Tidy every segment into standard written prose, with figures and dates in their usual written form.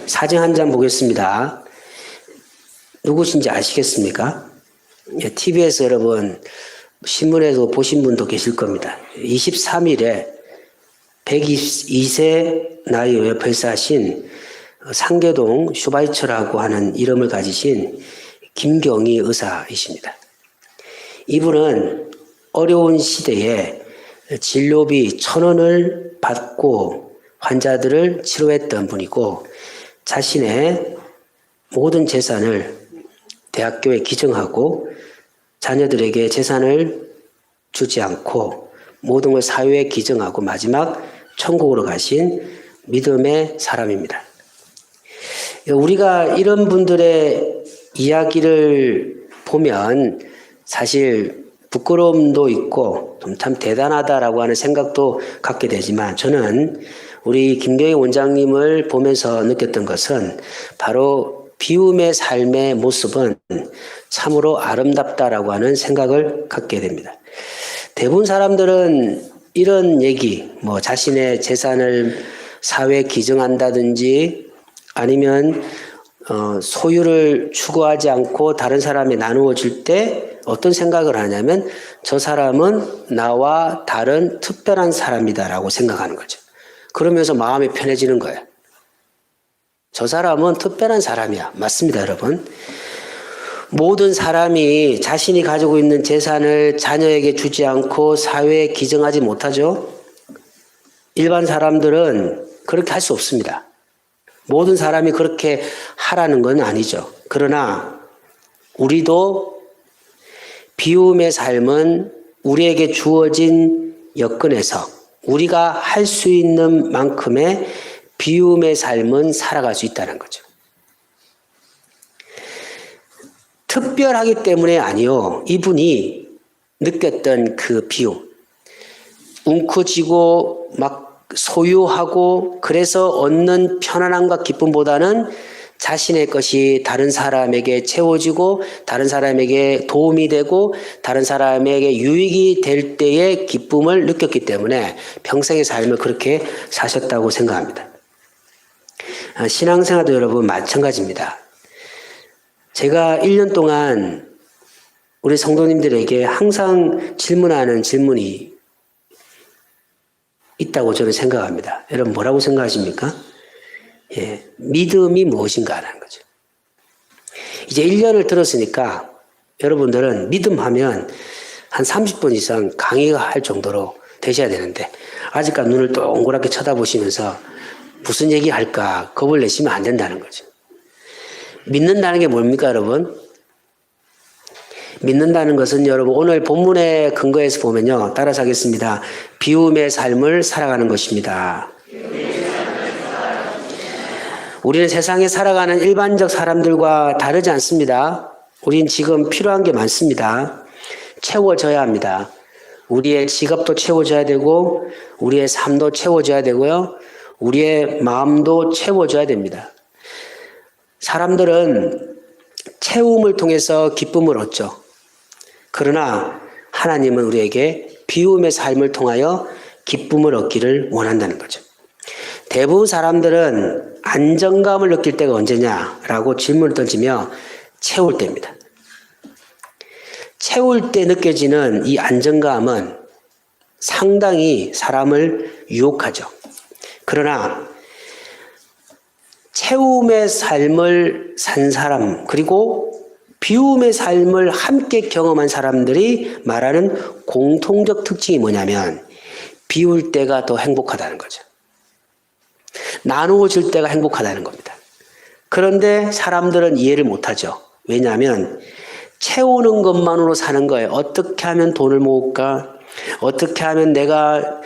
사진 한 장 보겠습니다. 누구신지 아시겠습니까? TV에서 여러분 신문에도 보신 분도 계실 겁니다. 23일에 122세 나이에 별세하신 상계동 슈바이처라고 하는 이름을 가지신 김경희 의사이십니다. 이분은 어려운 시대에 진료비 1,000원을 받고 환자들을 치료했던 분이고 자신의 모든 재산을 대학교에 기증하고 자녀들에게 재산을 주지 않고 모든 걸 사회에 기증하고 마지막 천국으로 가신 믿음의 사람입니다. 우리가 이런 분들의 이야기를 보면 사실 부끄러움도 있고 참 대단하다라고 하는 생각도 갖게 되지만 저는 우리 김경희 원장님을 보면서 느꼈던 것은 바로 비움의 삶의 모습은 참으로 아름답다라고 하는 생각을 갖게 됩니다. 대부분 사람들은 이런 얘기, 자신의 재산을 사회에 기증한다든지 아니면 소유를 추구하지 않고 다른 사람에 나누어 줄 때 어떤 생각을 하냐면 저 사람은 나와 다른 특별한 사람이다라고 생각하는 거죠. 그러면서 마음이 편해지는 거예요. 저 사람은 특별한 사람이야. 맞습니다, 여러분. 모든 사람이 자신이 가지고 있는 재산을 자녀에게 주지 않고 사회에 기증하지 못하죠. 일반 사람들은 그렇게 할 수 없습니다. 모든 사람이 그렇게 하라는 건 아니죠. 그러나 우리도 비움의 삶은 우리에게 주어진 여건에서 우리가 할 수 있는 만큼의 비움의 삶은 살아갈 수 있다는 거죠. 특별하기 때문에 아니요. 이분이 느꼈던 그 비움, 웅크지고 막 소유하고 그래서 얻는 편안함과 기쁨보다는 자신의 것이 다른 사람에게 채워지고 다른 사람에게 도움이 되고 다른 사람에게 유익이 될 때의 기쁨을 느꼈기 때문에 평생의 삶을 그렇게 사셨다고 생각합니다. 신앙생활도 여러분 마찬가지입니다. 제가 1년 동안 우리 성도님들에게 항상 질문하는 질문이 있다고 저는 생각합니다. 여러분 뭐라고 생각하십니까? 믿음이 무엇인가 하는 거죠. 이제 1년을 들었으니까 여러분들은 믿음하면 한 30분 이상 강의가 할 정도로 되셔야 되는데 아직까지 눈을 동그랗게 쳐다보시면서 무슨 얘기 할까 겁을 내시면 안 된다는 거죠. 믿는다는 게 뭡니까, 여러분? 믿는다는 것은 여러분 오늘 본문의 근거에서 보면요. 따라서 하겠습니다. 비움의 삶을 살아가는 것입니다. 우리는 세상에 살아가는 일반적 사람들과 다르지 않습니다. 우린 지금 필요한 게 많습니다. 채워져야 합니다. 우리의 직업도 채워져야 되고 우리의 삶도 채워져야 되고요. 우리의 마음도 채워져야 됩니다. 사람들은 채움을 통해서 기쁨을 얻죠. 그러나 하나님은 우리에게 비움의 삶을 통하여 기쁨을 얻기를 원한다는 거죠. 대부분 사람들은 안정감을 느낄 때가 언제냐라고 질문을 던지며 채울 때입니다. 채울 때 느껴지는 이 안정감은 상당히 사람을 유혹하죠. 그러나 채움의 삶을 산 사람 그리고 비움의 삶을 함께 경험한 사람들이 말하는 공통적 특징이 뭐냐면 비울 때가 더 행복하다는 거죠. 나누어 줄 때가 행복하다는 겁니다. 그런데 사람들은 이해를 못하죠. 왜냐하면 채우는 것만으로 사는 거예요. 어떻게 하면 돈을 모을까? 어떻게 하면 내가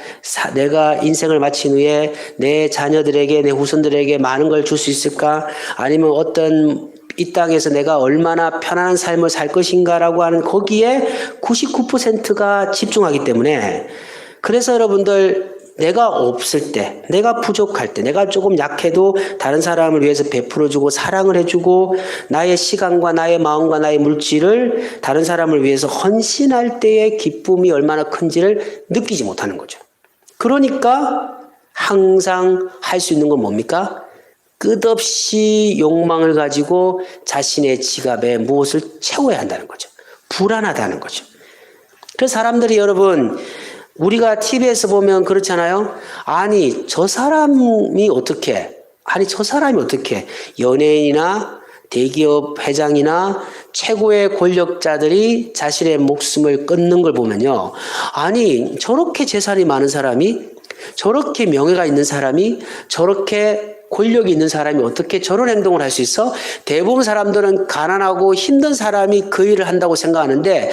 인생을 마친 후에 내 자녀들에게 내 후손들에게 많은 걸 줄 수 있을까? 아니면 어떤 이 땅에서 내가 얼마나 편안한 삶을 살 것인가라고 하는 거기에 99%가 집중하기 때문에 그래서 여러분들 내가 없을 때, 내가 부족할 때, 내가 조금 약해도 다른 사람을 위해서 베풀어주고 사랑을 해주고 나의 시간과 나의 마음과 나의 물질을 다른 사람을 위해서 헌신할 때의 기쁨이 얼마나 큰지를 느끼지 못하는 거죠. 그러니까 항상 할 수 있는 건 뭡니까? 끝없이 욕망을 가지고 자신의 지갑에 무엇을 채워야 한다는 거죠. 불안하다는 거죠. 그래서 사람들이 여러분 우리가 TV에서 보면 그렇잖아요. 아니 저 사람이 어떻게 연예인이나 대기업 회장이나 최고의 권력자들이 자신의 목숨을 끊는 걸 보면요. 아니 저렇게 재산이 많은 사람이 저렇게 명예가 있는 사람이 저렇게 권력이 있는 사람이 어떻게 저런 행동을 할 수 있어? 대부분 사람들은 가난하고 힘든 사람이 그 일을 한다고 생각하는데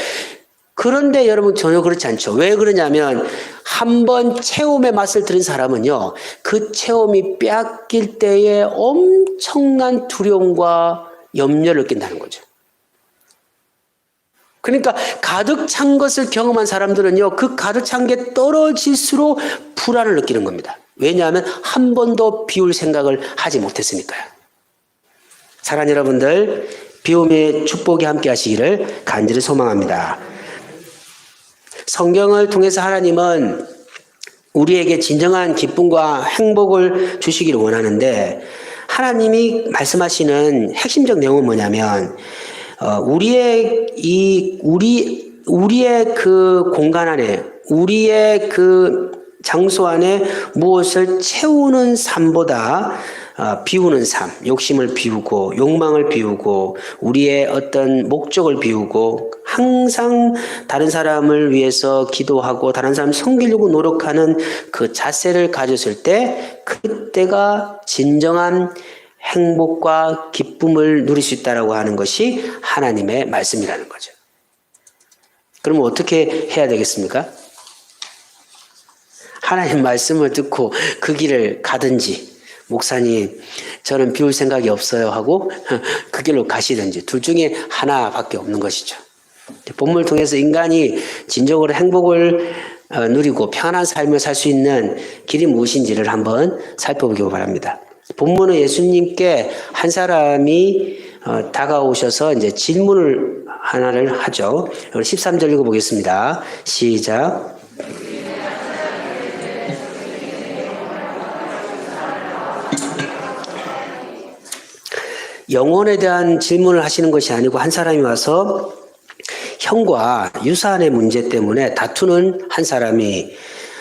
그런데 여러분 전혀 그렇지 않죠. 왜 그러냐면 한번 체험의 맛을 들은 사람은요. 그 체험이 빼앗길 때에 엄청난 두려움과 염려를 느낀다는 거죠. 그러니까 가득 찬 것을 경험한 사람들은요. 그 가득 찬 게 떨어질수록 불안을 느끼는 겁니다. 왜냐하면 한 번도 비울 생각을 하지 못했으니까요. 사랑하는 여러분들, 비움의 축복이 함께 하시기를 간절히 소망합니다. 성경을 통해서 하나님은 우리에게 진정한 기쁨과 행복을 주시기를 원하는데 하나님이 말씀하시는 핵심적 내용은 뭐냐면 우리의 그 공간 안에 우리의 그 장소 안에 무엇을 채우는 삶보다 비우는 삶, 욕심을 비우고 욕망을 비우고 우리의 어떤 목적을 비우고 항상 다른 사람을 위해서 기도하고 다른 사람 섬기려고 노력하는 그 자세를 가졌을 때 그때가 진정한 행복과 기쁨을 누릴 수 있다라고 하는 것이 하나님의 말씀이라는 거죠. 그러면 어떻게 해야 되겠습니까? 하나님 말씀을 듣고 그 길을 가든지 목사님 저는 비울 생각이 없어요 하고 그 길로 가시든지 둘 중에 하나밖에 없는 것이죠. 본문을 통해서 인간이 진정으로 행복을 누리고 편안한 삶을 살 수 있는 길이 무엇인지를 한번 살펴보기 바랍니다. 본문은 예수님께 한 사람이 다가오셔서 이제 질문을 하나를 하죠. 13절 읽어보겠습니다. 시작. 영혼에 대한 질문을 하시는 것이 아니고 한 사람이 와서 형과 유산의 문제 때문에 다투는 한 사람이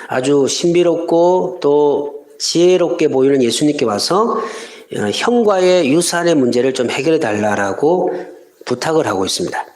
아주 신비롭고 또 지혜롭게 보이는 예수님께 와서 형과의 유산의 문제를 좀 해결해 달라고 부탁을 하고 있습니다.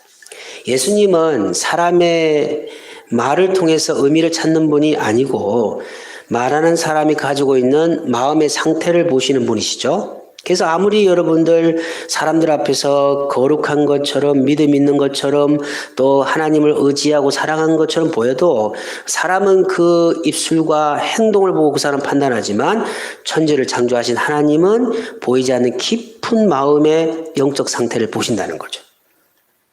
예수님은 사람의 말을 통해서 의미를 찾는 분이 아니고 말하는 사람이 가지고 있는 마음의 상태를 보시는 분이시죠. 그래서 아무리 여러분들 사람들 앞에서 거룩한 것처럼 믿음 있는 것처럼 또 하나님을 의지하고 사랑한 것처럼 보여도 사람은 그 입술과 행동을 보고 그 사람 판단하지만 천지를 창조하신 하나님은 보이지 않는 깊은 마음의 영적 상태를 보신다는 거죠.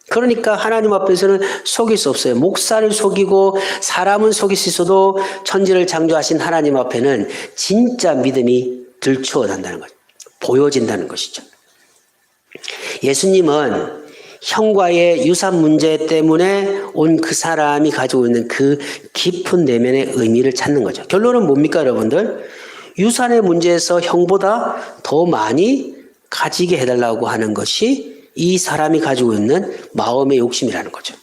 그러니까 하나님 앞에서는 속일 수 없어요. 목사를 속이고 사람은 속일 수 있어도 천지를 창조하신 하나님 앞에는 진짜 믿음이 들추어 난다는 거죠. 보여진다는 것이죠. 예수님은 형과의 유산 문제 때문에 온 그 사람이 가지고 있는 그 깊은 내면의 의미를 찾는 거죠. 결론은 뭡니까 여러분들? 유산의 문제에서 형보다 더 많이 가지게 해달라고 하는 것이 이 사람이 가지고 있는 마음의 욕심이라는 거죠.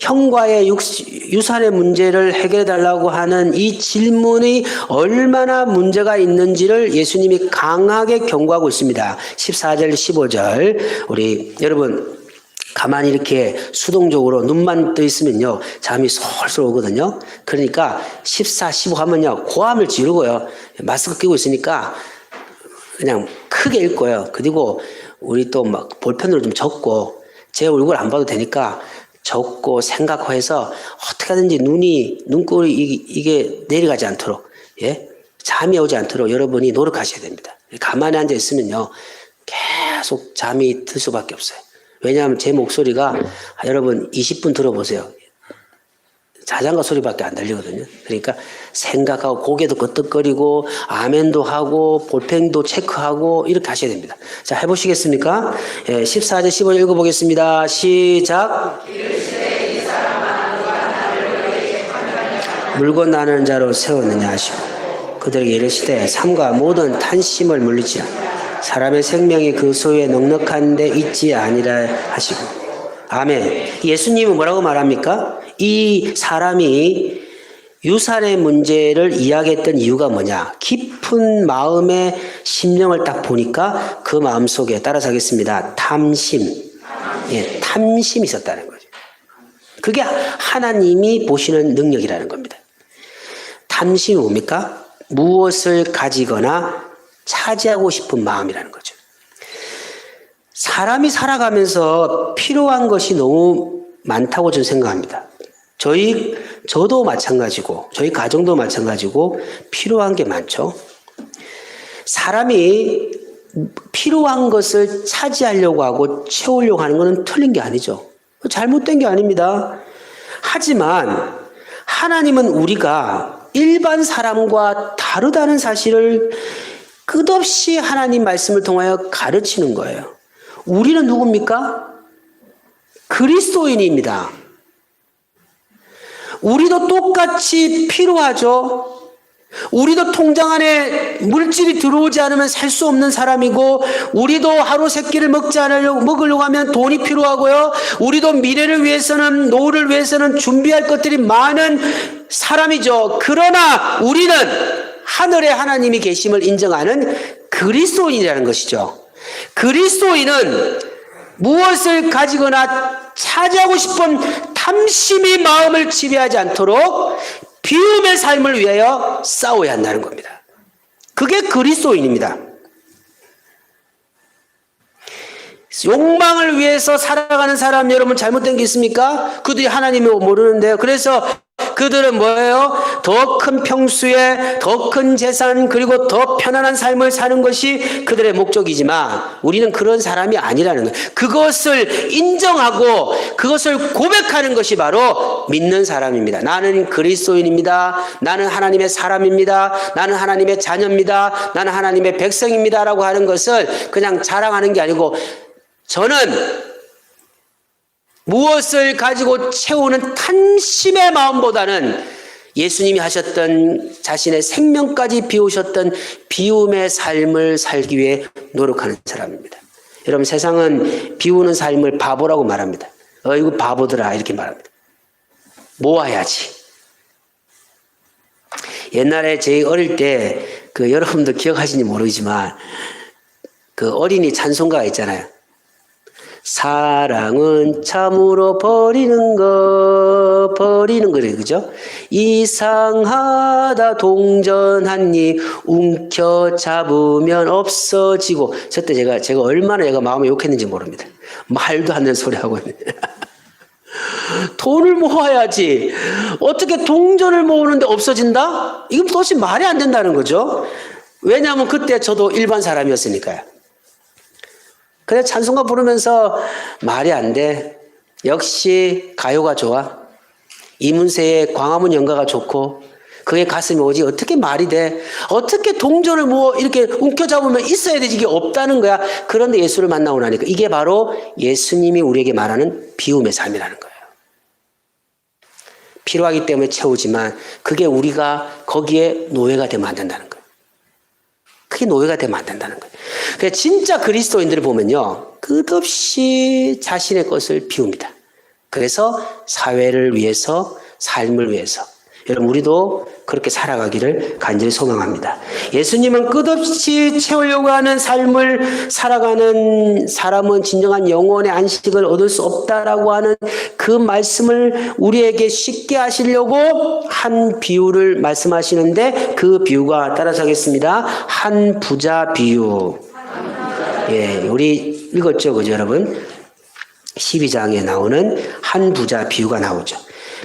형과의 유산의 문제를 해결해 달라고 하는 이 질문이 얼마나 문제가 있는지를 예수님이 강하게 경고하고 있습니다. 14절 15절 우리 여러분 가만히 이렇게 수동적으로 눈만 떠 있으면요 잠이 솔솔 오거든요. 그러니까 14, 15 하면요 고함을 지르고요 마스크 끼고 있으니까 그냥 크게 읽고요. 그리고 우리 또 막 볼펜으로 좀 적고 제 얼굴 안 봐도 되니까 적고 생각해서 어떻게 하든지 눈꼬리 이게 내려가지 않도록 잠이 오지 않도록 여러분이 노력하셔야 됩니다. 가만히 앉아 있으면요 계속 잠이 들 수밖에 없어요. 왜냐하면 제 목소리가 여러분 20분 들어보세요. 자장가 소리밖에 안 들리거든요. 그러니까 생각하고 고개도 끄덕거리고 아멘도 하고 볼펜도 체크하고 이렇게 하셔야 됩니다. 자 해보시겠습니까? 14절 15절 읽어보겠습니다. 시작. 물건 나누는 자로 세웠느냐 하시고 그들에게 이르시되 삼가 모든 탄심을 물리치라. 사람의 생명이 그 소유에 넉넉한 데 있지 아니라 하시고. 아멘. 예수님은 뭐라고 말합니까? 이 사람이 유산의 문제를 이야기했던 이유가 뭐냐? 깊은 마음의 심령을 딱 보니까 그 마음속에 따라서 하겠습니다. 탐심. 예, 탐심이 있었다는 거죠. 그게 하나님이 보시는 능력이라는 겁니다. 탐심이 뭡니까? 무엇을 가지거나 차지하고 싶은 마음이라는 거죠. 사람이 살아가면서 필요한 것이 너무 많다고 저는 생각합니다. 저도 마찬가지고 저희 가정도 마찬가지고 필요한 게 많죠. 사람이 필요한 것을 차지하려고 하고 채우려고 하는 것은 틀린 게 아니죠. 잘못된 게 아닙니다. 하지만 하나님은 우리가 일반 사람과 다르다는 사실을 끝없이 하나님 말씀을 통하여 가르치는 거예요. 우리는 누굽니까? 그리스도인입니다. 우리도 똑같이 필요하죠. 우리도 통장 안에 물질이 들어오지 않으면 살 수 없는 사람이고, 우리도 하루 세 끼를 먹으려고 하면 돈이 필요하고요. 우리도 미래를 위해서는, 노후를 위해서는 준비할 것들이 많은 사람이죠. 그러나 우리는 하늘에 하나님이 계심을 인정하는 그리스도인이라는 것이죠. 그리스도인은 무엇을 가지거나 차지하고 싶은 탐심이 마음을 지배하지 않도록 비움의 삶을 위하여 싸워야 한다는 겁니다. 그게 그리스도인입니다. 욕망을 위해서 살아가는 사람 여러분 잘못된 게 있습니까? 그들이 하나님을 모르는데요. 그래서 그들은 뭐예요? 더 큰 평수에 더 큰 재산 그리고 더 편안한 삶을 사는 것이 그들의 목적이지만 우리는 그런 사람이 아니라는 거예요. 그것을 인정하고 그것을 고백하는 것이 바로 믿는 사람입니다. 나는 그리스도인입니다. 나는 하나님의 사람입니다. 나는 하나님의 자녀입니다. 나는 하나님의 백성입니다. 라고 하는 것을 그냥 자랑하는 게 아니고 저는 무엇을 가지고 채우는 탐심의 마음보다는 예수님이 하셨던 자신의 생명까지 비우셨던 비움의 삶을 살기 위해 노력하는 사람입니다. 여러분 세상은 비우는 삶을 바보라고 말합니다. 어이구 바보들아 이렇게 말합니다. 모아야지. 옛날에 제 어릴 때 여러분도 기억하시는지 모르지만 그 어린이 찬송가가 있잖아요. 사랑은 참으로 버리는 거래 그죠? 이상하다 동전하니 움켜잡으면 없어지고. 저때 제가 얼마나 얘가 마음에 욕했는지 모릅니다. 말도 안 되는 소리 하고 있네. 돈을 모아야지. 어떻게 동전을 모으는데 없어진다? 이건 도대체 말이 안 된다는 거죠. 왜냐하면 그때 저도 일반 사람이었으니까요. 그래 찬송가 부르면서 말이 안 돼. 역시 가요가 좋아. 이문세의 광화문 연가가 좋고 그게 가슴이 오지 어떻게 말이 돼. 어떻게 동전을 뭐 이렇게 움켜잡으면 있어야 되지. 이게 없다는 거야. 그런데 예수를 만나고 나니까 이게 바로 예수님이 우리에게 말하는 비움의 삶이라는 거예요. 필요하기 때문에 채우지만 그게 우리가 거기에 노예가 되면 안 된다는 거예요. 그게 노예가 되면 안 된다는 거예요. 그래서 진짜 그리스도인들을 보면요. 끝없이 자신의 것을 비웁니다. 그래서 사회를 위해서 삶을 위해서 여러분 우리도 그렇게 살아가기를 간절히 소망합니다. 예수님은 끝없이 채우려고 하는 삶을 살아가는 사람은 진정한 영혼의 안식을 얻을 수 없다라고 하는 그 말씀을 우리에게 쉽게 하시려고 한 비유를 말씀하시는데 그 비유가 따라서 하겠습니다. 한 부자 비유. 예, 우리 읽었죠, 그죠, 여러분? 12장에 나오는 한 부자 비유가 나오죠.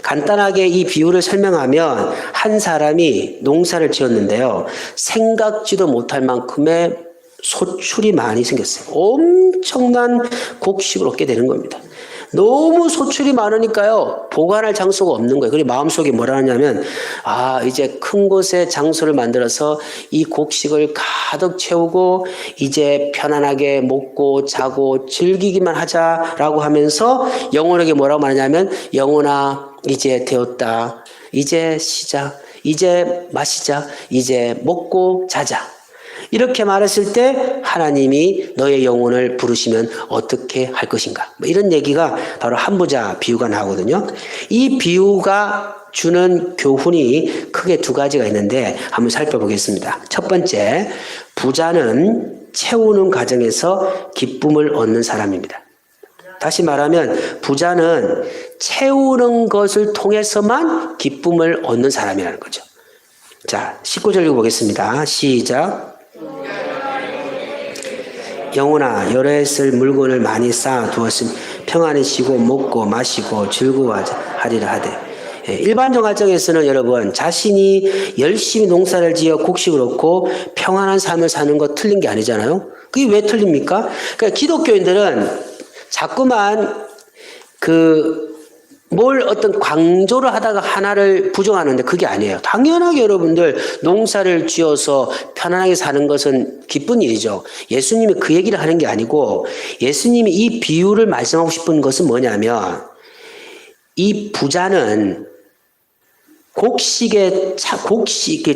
간단하게 이 비유를 설명하면 한 사람이 농사를 지었는데요. 생각지도 못할 만큼의 소출이 많이 생겼어요. 엄청난 곡식을 얻게 되는 겁니다. 너무 소출이 많으니까요. 보관할 장소가 없는 거예요. 그리고 마음속에 뭐라 하냐면 이제 큰 곳에 장소를 만들어서 이 곡식을 가득 채우고 이제 편안하게 먹고 자고 즐기기만 하자라고 하면서 영혼에게 뭐라고 말하냐면 영혼아 이제 되었다. 이제 시작. 이제 마시자. 이제 먹고 자자. 이렇게 말했을 때 하나님이 너의 영혼을 부르시면 어떻게 할 것인가. 이런 얘기가 바로 한부자 비유가 나오거든요. 이 비유가 주는 교훈이 크게 두 가지가 있는데 한번 살펴보겠습니다. 첫 번째, 부자는 채우는 과정에서 기쁨을 얻는 사람입니다. 다시 말하면 부자는 채우는 것을 통해서만 기쁨을 얻는 사람이라는 거죠. 자, 19절 읽어보겠습니다. 시작. 영혼아, 여러 해 쓸 물건을 많이 쌓아 두었으니 평안히 쉬고 먹고 마시고 즐거워하리라 하되. 일반적 가정에서는 여러분, 자신이 열심히 농사를 지어 곡식을 얻고 평안한 삶을 사는 거 틀린 게 아니잖아요. 그게 왜 틀립니까? 그러니까 기독교인들은 자꾸만 뭘 어떤 강조를 하다가 하나를 부정하는데 그게 아니에요. 당연하게 여러분들 농사를 지어서 편안하게 사는 것은 기쁜 일이죠. 예수님이 그 얘기를 하는 게 아니고 예수님이 이 비유를 말씀하고 싶은 것은 뭐냐면 이 부자는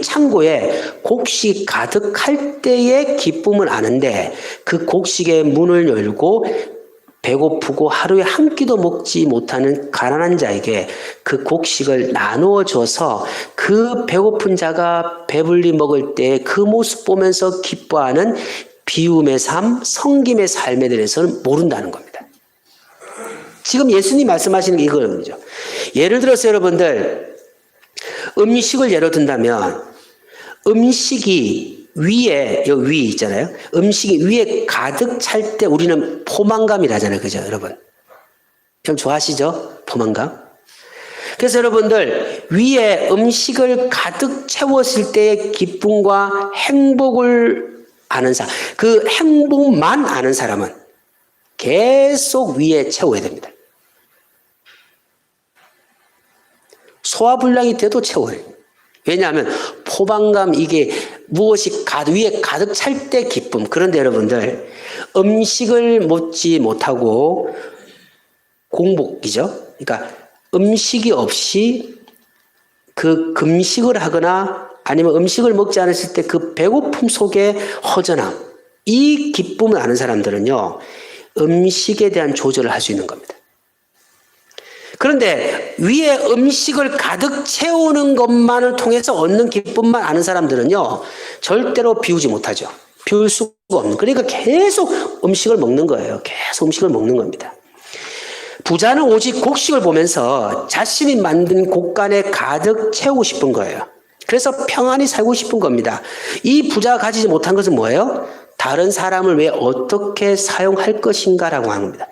창고에 곡식이 가득할 때의 기쁨을 아는데 그 곡식의 문을 열고 배고프고 하루에 한 끼도 먹지 못하는 가난한 자에게 그 곡식을 나누어 줘서 그 배고픈 자가 배불리 먹을 때 그 모습 보면서 기뻐하는 비움의 삶, 성김의 삶에 대해서는 모른다는 겁니다. 지금 예수님 말씀하시는 게 이거죠. 예를 들어서 여러분들 음식을 예로 든다면 음식이 위에, 여기 위 있잖아요. 음식이 위에 가득 찰 때 우리는 포만감이라잖아요. 그죠, 여러분? 좀 좋아하시죠? 포만감? 그래서 여러분들, 위에 음식을 가득 채웠을 때의 기쁨과 행복을 아는 사람, 그 행복만 아는 사람은 계속 위에 채워야 됩니다. 소화불량이 돼도 채워야 돼요. 왜냐하면 포만감, 이게 무엇이 위에 가득 찰 때 기쁨. 그런데 여러분들 음식을 먹지 못하고 공복이죠. 그러니까 음식이 없이 그 금식을 하거나 아니면 음식을 먹지 않았을 때 그 배고픔 속에 허전함, 이 기쁨을 아는 사람들은요 음식에 대한 조절을 할 수 있는 겁니다. 그런데 위에 음식을 가득 채우는 것만을 통해서 얻는 기쁨만 아는 사람들은요 절대로 비우지 못하죠. 비울 수가 없는. 그러니까 계속 음식을 먹는 거예요. 계속 음식을 먹는 겁니다. 부자는 오직 곡식을 보면서 자신이 만든 곡간에 가득 채우고 싶은 거예요. 그래서 평안히 살고 싶은 겁니다. 이 부자가 가지지 못한 것은 뭐예요? 다른 사람을 왜 어떻게 사용할 것인가라고 하는 겁니다.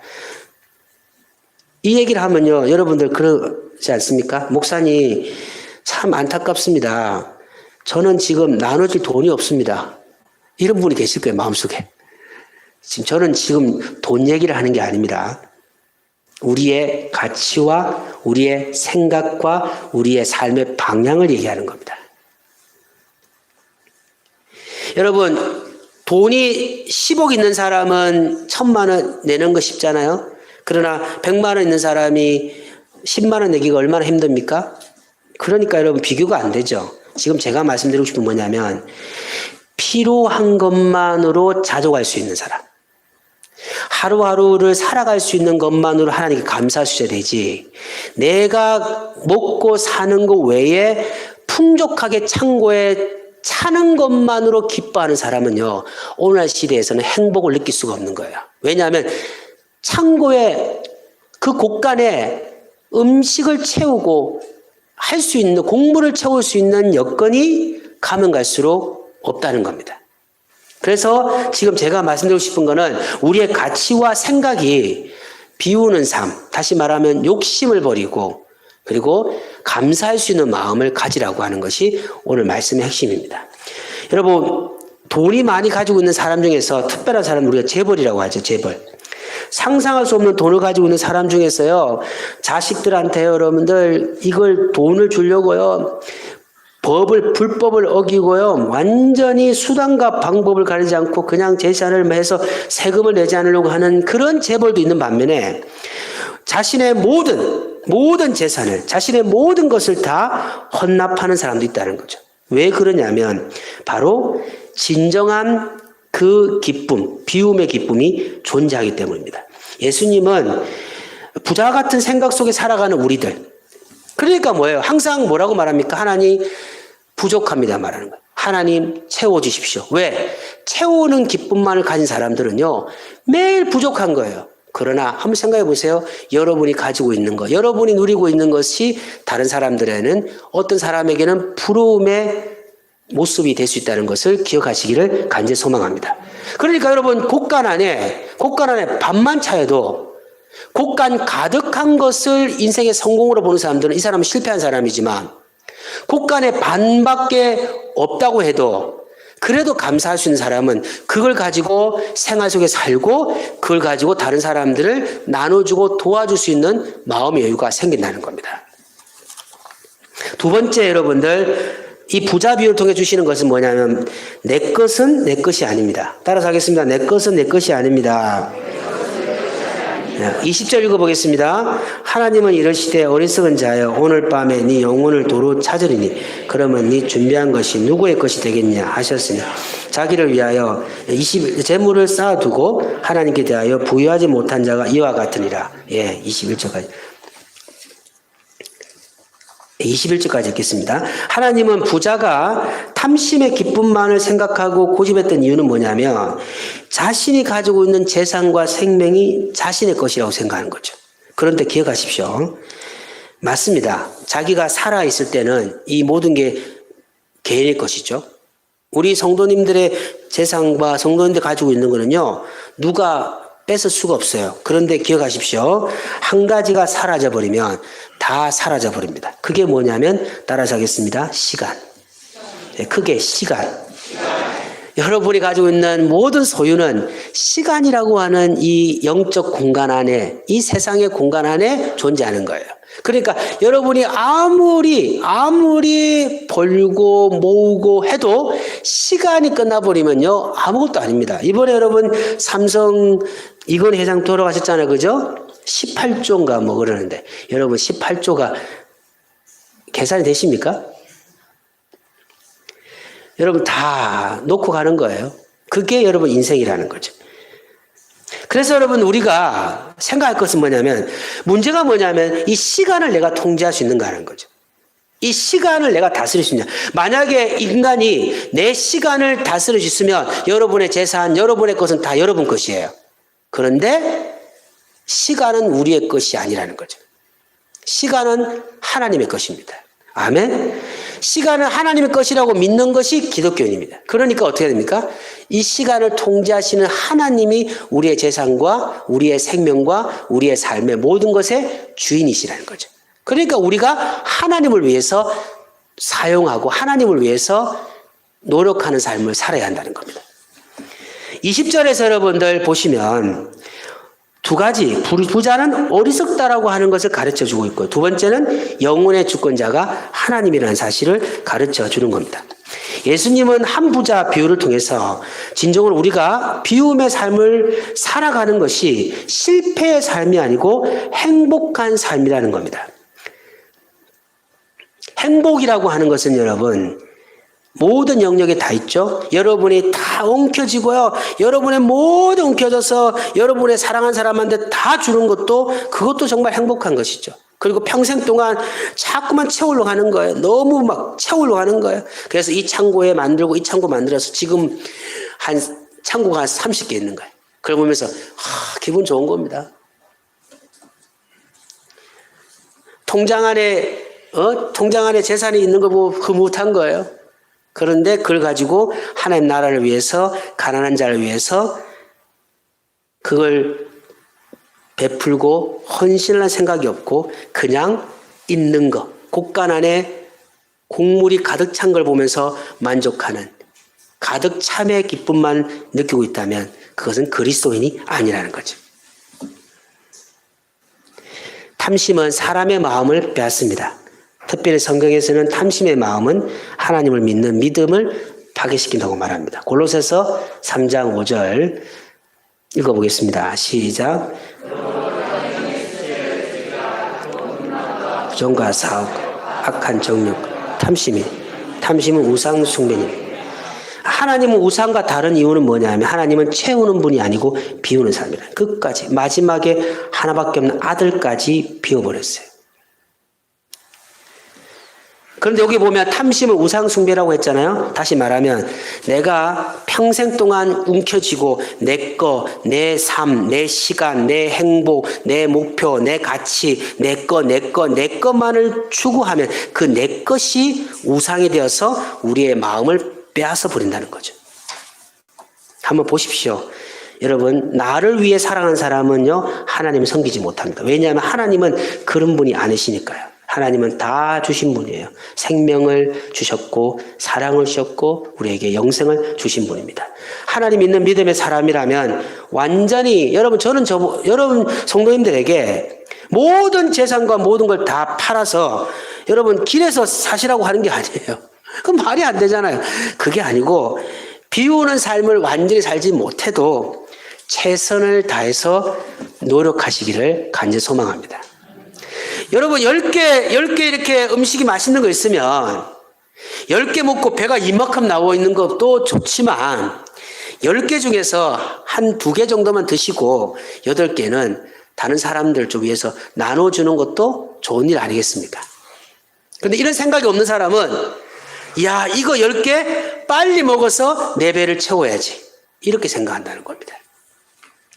이 얘기를 하면요, 여러분들 그러지 않습니까? 목사님, 참 안타깝습니다. 저는 지금 나눠줄 돈이 없습니다. 이런 분이 계실 거예요, 마음속에. 저는 지금 돈 얘기를 하는 게 아닙니다. 우리의 가치와 우리의 생각과 우리의 삶의 방향을 얘기하는 겁니다. 여러분, 돈이 10억 있는 사람은 1,000만 원 내는 거 쉽잖아요. 그러나 100만 원 있는 사람이 10만 원 내기가 얼마나 힘듭니까? 그러니까 여러분 비교가 안 되죠. 지금 제가 말씀드리고 싶은 뭐냐면 필요한 것만으로 자족할 수 있는 사람. 하루하루를 살아갈 수 있는 것만으로 하나님께 감사하셔야 되지. 내가 먹고 사는 것 외에 풍족하게 창고에 차는 것만으로 기뻐하는 사람은요. 오늘날 시대에서는 행복을 느낄 수가 없는 거예요. 왜냐하면 창고에 그 곳간에 음식을 채우고 할 수 있는 곡물을 채울 수 있는 여건이 가면 갈수록 없다는 겁니다. 그래서 지금 제가 말씀드리고 싶은 거는 우리의 가치와 생각이 비우는 삶, 다시 말하면 욕심을 버리고 그리고 감사할 수 있는 마음을 가지라고 하는 것이 오늘 말씀의 핵심입니다. 여러분, 돈이 많이 가지고 있는 사람 중에서 특별한 사람을 우리가 재벌이라고 하죠. 재벌. 상상할 수 없는 돈을 가지고 있는 사람 중에서요, 자식들한테 여러분들 이걸 돈을 주려고요, 불법을 어기고요, 완전히 수단과 방법을 가리지 않고 그냥 재산을 해서 세금을 내지 않으려고 하는 그런 재벌도 있는 반면에 자신의 모든 모든 재산을, 자신의 모든 것을 다 헌납하는 사람도 있다는 거죠. 왜 그러냐면 바로 진정한 그 기쁨, 비움의 기쁨이 존재하기 때문입니다. 예수님은 부자 같은 생각 속에 살아가는 우리들, 그러니까 뭐예요? 항상 뭐라고 말합니까? 하나님 부족합니다 말하는 거예요. 하나님 채워주십시오. 왜? 채우는 기쁨만을 가진 사람들은요, 매일 부족한 거예요. 그러나 한번 생각해 보세요. 여러분이 가지고 있는 것, 여러분이 누리고 있는 것이 다른 사람들에는, 어떤 사람에게는 부러움의 모습이 될 수 있다는 것을 기억하시기를 간절히 소망합니다. 그러니까 여러분, 곳간 안에 반만 차여도 곳간 가득한 것을 인생의 성공으로 보는 사람들은 이 사람은 실패한 사람이지만, 곳간에 반밖에 없다고 해도 그래도 감사할 수 있는 사람은 그걸 가지고 생활 속에 살고 그걸 가지고 다른 사람들을 나눠주고 도와줄 수 있는 마음의 여유가 생긴다는 겁니다. 두 번째, 여러분들, 이 부자 비유를 통해 주시는 것은 뭐냐면 내 것은 내 것이 아닙니다. 따라서 하겠습니다. 내 것은 내 것이 아닙니다. 20절 읽어보겠습니다. 하나님은 이르시되 어리석은 자여 오늘 밤에 네 영혼을 도로 찾으리니 그러면 네 준비한 것이 누구의 것이 되겠냐 하셨으니 자기를 위하여 재물을 쌓아두고 하나님께 대하여 부유하지 못한 자가 이와 같으니라. 21절까지. 21절까지 읽겠습니다. 하나님은 부자가 탐심의 기쁨만을 생각하고 고집했던 이유는 뭐냐면 자신이 가지고 있는 재산과 생명이 자신의 것이라고 생각하는 거죠. 그런데 기억하십시오. 맞습니다. 자기가 살아있을 때는 이 모든 게 개인의 것이죠. 우리 성도님들의 재산과 성도님들 가지고 있는 거는요, 누가 뺏을 수가 없어요. 그런데 기억하십시오. 한 가지가 사라져버리면 다 사라져버립니다. 그게 뭐냐면, 따라서 하겠습니다. 시간. 크게 시간. 여러분이 가지고 있는 모든 소유는 시간이라고 하는 이 영적 공간 안에, 이 세상의 공간 안에 존재하는 거예요. 그러니까 여러분이 아무리 벌고 모으고 해도 시간이 끝나버리면요, 아무것도 아닙니다. 이번에 여러분 삼성 이건희 회장 돌아가셨잖아요. 그죠? 18조인가 뭐 그러는데, 여러분 18조가 계산이 되십니까? 여러분 다 놓고 가는 거예요. 그게 여러분 인생이라는 거죠. 그래서 여러분, 우리가 생각할 것은 뭐냐면, 문제가 뭐냐면 이 시간을 내가 통제할 수 있는가 하는 거죠. 이 시간을 내가 다스릴 수 있냐. 만약에 인간이 내 시간을 다스릴 수 있으면 여러분의 재산, 여러분의 것은 다 여러분 것이에요. 그런데 시간은 우리의 것이 아니라는 거죠. 시간은 하나님의 것입니다. 아멘. 시간은 하나님의 것이라고 믿는 것이 기독교인입니다. 그러니까 어떻게 됩니까? 이 시간을 통제하시는 하나님이 우리의 재산과 우리의 생명과 우리의 삶의 모든 것의 주인이시라는 거죠. 그러니까 우리가 하나님을 위해서 사용하고 하나님을 위해서 노력하는 삶을 살아야 한다는 겁니다. 20절에서 여러분들 보시면 두 가지, 부자는 어리석다라고 하는 것을 가르쳐 주고 있고, 두 번째는 영혼의 주권자가 하나님이라는 사실을 가르쳐 주는 겁니다. 예수님은 한 부자 비유를 통해서 진정으로 우리가 비움의 삶을 살아가는 것이 실패의 삶이 아니고 행복한 삶이라는 겁니다. 행복이라고 하는 것은 여러분, 모든 영역에 다 있죠. 여러분이 다 엉켜지고요, 여러분의 모두 엉켜져서 여러분의 사랑한 사람한테 다 주는 것도, 그것도 정말 행복한 것이죠. 그리고 평생 동안 자꾸만 채우려고 하는 거예요. 너무 막 채우려고 하는 거예요. 그래서 이 창고에 만들고 이 창고 만들어서 지금 한 창고가 한 30개 있는 거예요. 그걸 보면서 기분 좋은 겁니다. 통장 안에 재산이 있는 걸 보고 흐뭇한 거예요. 그런데 그걸 가지고 하나님 나라를 위해서, 가난한 자를 위해서 그걸 베풀고 헌신할 생각이 없고 그냥 있는 것, 곳간 안에 곡물이 가득 찬 걸 보면서 만족하는, 가득 참의 기쁨만 느끼고 있다면 그것은 그리스도인이 아니라는 거죠. 탐심은 사람의 마음을 빼앗습니다. 특별히 성경에서는 탐심의 마음은 하나님을 믿는 믿음을 파괴시킨다고 말합니다. 골로새서 3장 5절 읽어보겠습니다. 시작. 부정과 사업, 악한 정욕, 탐심은 우상 숭배입니다. 하나님은 우상과 다른 이유는 뭐냐면 하나님은 채우는 분이 아니고 비우는 삶이라. 끝까지 마지막에 하나밖에 없는 아들까지 비워버렸어요. 그런데 여기 보면 탐심은 우상 숭배라고 했잖아요. 다시 말하면 내가 평생 동안 움켜쥐고 내 거, 내 삶, 내 시간, 내 행복, 내 목표, 내 가치, 내 것만을 추구하면 그 내 것이 우상이 되어서 우리의 마음을 빼앗아 버린다는 거죠. 한번 보십시오. 여러분, 나를 위해 사랑하는 사람은요, 하나님을 섬기지 못합니다. 왜냐하면 하나님은 그런 분이 아니시니까요. 하나님은 다 주신 분이에요. 생명을 주셨고 사랑을 주셨고 우리에게 영생을 주신 분입니다. 하나님 믿는 믿음의 사람이라면 완전히 여러분 여러분 성도님들에게 모든 재산과 모든 걸 다 팔아서 여러분 길에서 사시라고 하는 게 아니에요. 그 말이 안 되잖아요. 그게 아니고 비우는 삶을 완전히 살지 못해도 최선을 다해서 노력하시기를 간절히 소망합니다. 여러분 10개 이렇게 음식이 맛있는 거 있으면 10개 먹고 배가 이만큼 나와 있는 것도 좋지만 10개 중에서 한 2개 정도만 드시고 8개는 다른 사람들 좀 위해서 나눠주는 것도 좋은 일 아니겠습니까? 그런데 이런 생각이 없는 사람은 야, 이거 10개 빨리 먹어서 내 배를 채워야지 이렇게 생각한다는 겁니다.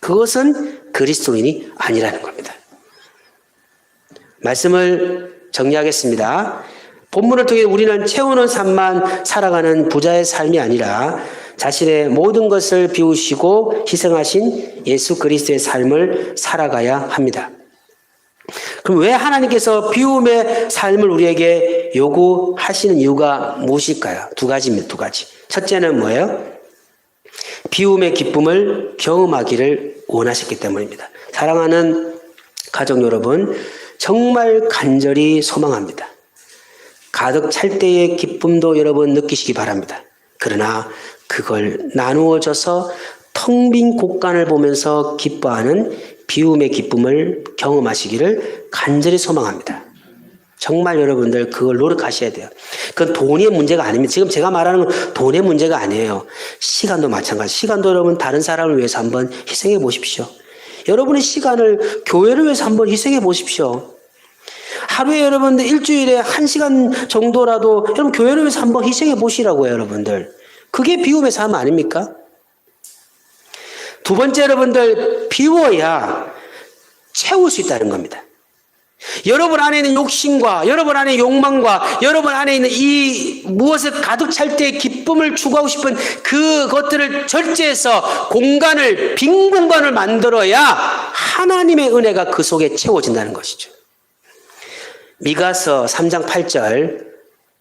그것은 그리스도인이 아니라는 겁니다. 말씀을 정리하겠습니다. 본문을 통해 우리는 채우는 삶만 살아가는 부자의 삶이 아니라 자신의 모든 것을 비우시고 희생하신 예수 그리스도의 삶을 살아가야 합니다. 그럼 왜 하나님께서 비움의 삶을 우리에게 요구하시는 이유가 무엇일까요? 2가지입니다. 2가지. 첫째는 뭐예요? 비움의 기쁨을 경험하기를 원하셨기 때문입니다. 사랑하는 가족 여러분, 정말 간절히 소망합니다. 가득 찰 때의 기쁨도 여러분 느끼시기 바랍니다. 그러나 그걸 나누어져서 텅 빈 곳간을 보면서 기뻐하는 비움의 기쁨을 경험하시기를 간절히 소망합니다. 정말 여러분들 그걸 노력하셔야 돼요. 그건 돈의 문제가 아닙니다. 지금 제가 말하는 건 돈의 문제가 아니에요. 시간도 마찬가지. 시간도 여러분 다른 사람을 위해서 한번 희생해 보십시오. 여러분의 시간을 교회를 위해서 한번 희생해 보십시오. 하루에 여러분들 일주일에 1시간 정도라도 여러분 교회를 위해서 한번 희생해 보시라고요, 여러분들. 그게 비움의 삶 아닙니까? 2번째 여러분들, 비워야 채울 수 있다는 겁니다. 여러분 안에 있는 욕심과 여러분 안에 있는 욕망과 여러분 안에 있는 이 무엇을 가득 찰 때의 기쁨을 추구하고 싶은 그것들을 절제해서 빈 공간을 만들어야 하나님의 은혜가 그 속에 채워진다는 것이죠. 미가서 3장 8절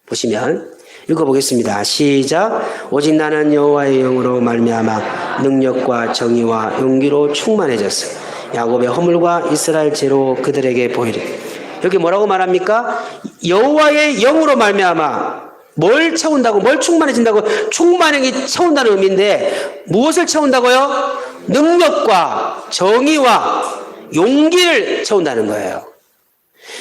보시면 읽어보겠습니다. 시작. 오직 나는 여호와의 영으로 말미암아 능력과 정의와 용기로 충만해졌어. 야곱의 허물과 이스라엘 죄로 그들에게 보이리. 여기 뭐라고 말합니까? 여호와의 영으로 말미암아 뭘 채운다고? 뭘 충만해진다고? 충만하게 채운다는 의미인데 무엇을 채운다고요? 능력과 정의와 용기를 채운다는 거예요.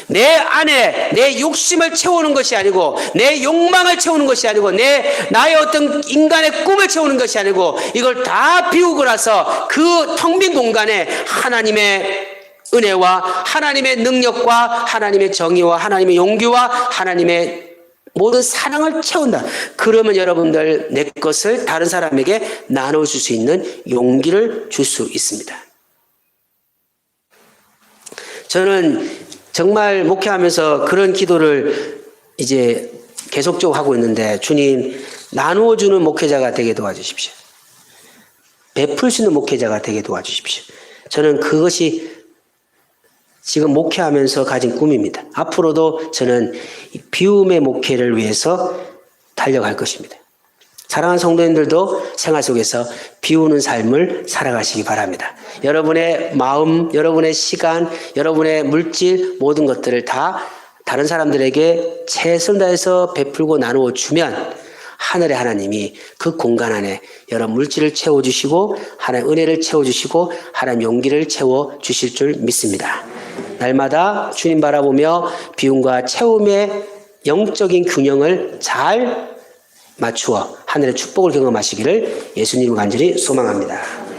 내 안에 내 욕심을 채우는 것이 아니고 내 욕망을 채우는 것이 아니고 나의 어떤 인간의 꿈을 채우는 것이 아니고 이걸 다 비우고 나서 그 텅 빈 공간에 하나님의 은혜와 하나님의 능력과 하나님의 정의와 하나님의 용기와 하나님의 모든 사랑을 채운다. 그러면 여러분들 내 것을 다른 사람에게 나눠줄 수 있는 용기를 줄 수 있습니다. 저는 정말 목회하면서 그런 기도를 이제 계속적으로 하고 있는데 주님 나누어주는 목회자가 되게 도와주십시오. 베풀 수 있는 목회자가 되게 도와주십시오. 저는 그것이 지금 목회하면서 가진 꿈입니다. 앞으로도 저는 비움의 목회를 위해서 달려갈 것입니다. 사랑하는 성도님들도 생활 속에서 비우는 삶을 살아가시기 바랍니다. 여러분의 마음, 여러분의 시간, 여러분의 물질 모든 것들을 다 다른 사람들에게 최선을 다해서 베풀고 나누어 주면 하늘의 하나님이 그 공간 안에 여러 물질을 채워주시고 하나님의 은혜를 채워주시고 하나님의 용기를 채워주실 줄 믿습니다. 날마다 주님 바라보며 비움과 채움의 영적인 균형을 잘 맞추어 하늘의 축복을 경험하시기를 예수님을 간절히 소망합니다.